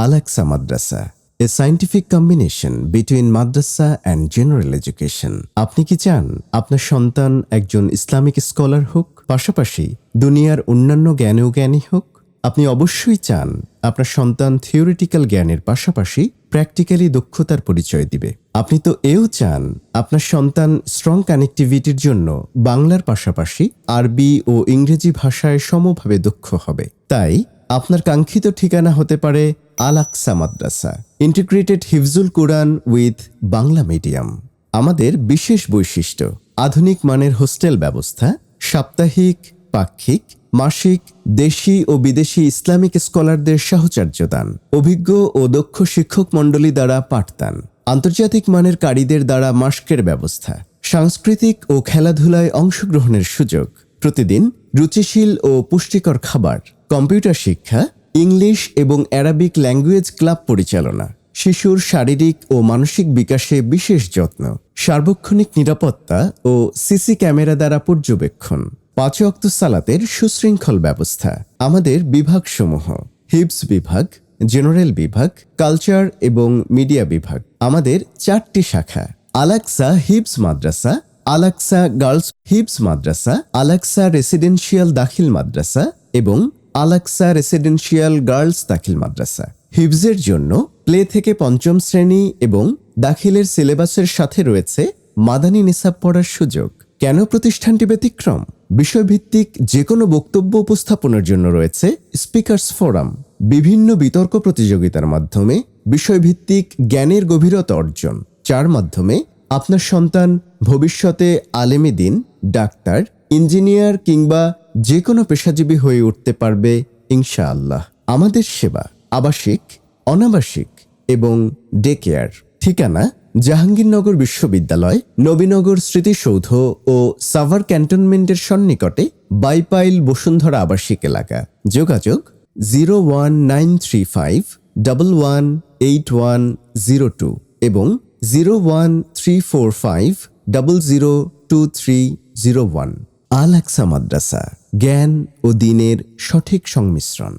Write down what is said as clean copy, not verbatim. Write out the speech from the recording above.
Al-Aqsa Madrasa, a scientific combination between madrasa and general education. আপনি কি চান আপনার সন্তান একজন ইসলামিক স্কলার হোক, পাশাপাশি দুনিয়ার অন্যান্য জ্ঞানেও জ্ঞানী হোক? আপনি অবশ্যই চান আপনার সন্তান থিওরিটিক্যাল জ্ঞানের পাশাপাশি প্র্যাকটিক্যালি দক্ষতার পরিচয় দিবে। আপনি তো এও চান আপনার সন্তান স্ট্রং কানেক্টিভিটির জন্য বাংলার পাশাপাশি আরবি ও ইংরেজি ভাষায় সমভাবে দক্ষ হবে। তাই আপনার কাঙ্ক্ষিত ঠিকানা হতে পারে আল-আকসা মাদ্রাসা, ইন্টিগ্রেটেড হিফজুল কোরআন উইথ বাংলা মিডিয়াম। আমাদের বিশেষ বৈশিষ্ট্য: আধুনিক মানের হোস্টেল ব্যবস্থা, সাপ্তাহিক, পাক্ষিক, মাসিক দেশি ও বিদেশি ইসলামিক স্কলারদের সাহচর্য দান, অভিজ্ঞ ও দক্ষ শিক্ষক মণ্ডলী দ্বারা পাঠদান, আন্তর্জাতিক মানের কারিদের দ্বারা মাস্কের ব্যবস্থা, সাংস্কৃতিক ও খেলাধুলায় অংশগ্রহণের সুযোগ, প্রতিদিন রুচিশীল ও পুষ্টিকর খাবার, কম্পিউটার শিক্ষা, ইংলিশ এবং অ্যারাবিক ল্যাঙ্গুয়েজ ক্লাব পরিচালনা, শিশুর শারীরিক ও মানসিক বিকাশে বিশেষ যত্ন, সার্বক্ষণিক নিরাপত্তা ও সিসি ক্যামেরা দ্বারা পর্যবেক্ষণ, 5 ওয়াক্ত সালাতের সুশৃঙ্খল ব্যবস্থা। আমাদের বিভাগসমূহ: হিফজ বিভাগ, জেনারেল বিভাগ, কালচার এবং মিডিয়া বিভাগ। আমাদের 4টি শাখা: আল-আকসা হিফজ মাদ্রাসা, আল-আকসা গার্লস হিফজ মাদ্রাসা, আল-আকসা রেসিডেন্সিয়াল দাখিল মাদ্রাসা এবং আল-আকসা রেসিডেন্সিয়াল গার্লস দাখিল মাদ্রাসা। হিফজের জন্য প্লে থেকে 5ম শ্রেণী এবং দাখিলের সিলেবাসের সাথে রয়েছে মাদানী নিসাব পড়ার সুযোগ। কেন প্রতিষ্ঠানটি ব্যতিক্রম? বিষয়ভিত্তিক যে কোনো বক্তব্য উপস্থাপনের জন্য রয়েছে স্পিকার্স ফোরাম, বিভিন্ন বিতর্ক প্রতিযোগিতার মাধ্যমে বিষয়ভিত্তিক জ্ঞানের গভীরতা অর্জন, যার মাধ্যমে আপনার সন্তান ভবিষ্যতে আলেমে দিন, ডাক্তার, ইঞ্জিনিয়ার কিংবা যে কোনো পেশাজীবী হয়ে উঠতে পারবে ইনশাআল্লাহ। আমাদের সেবা আবাসিক, অনাবাসিক এবং ডে কেয়ার। ঠিকানা: জাহাঙ্গীরনগর বিশ্ববিদ্যালয়, নবীনগর স্মৃতিসৌধ ও সাভার ক্যান্টনমেন্টের সন্নিকটে বাইপাইল বসুন্ধরা আবাসিক এলাকা। যোগাযোগ: 01935118102 এবং 01345002301। আল-আকসা মাদ্রাসা, জ্ঞান ও দ্বীনের সঠিক সংমিশ্রণ।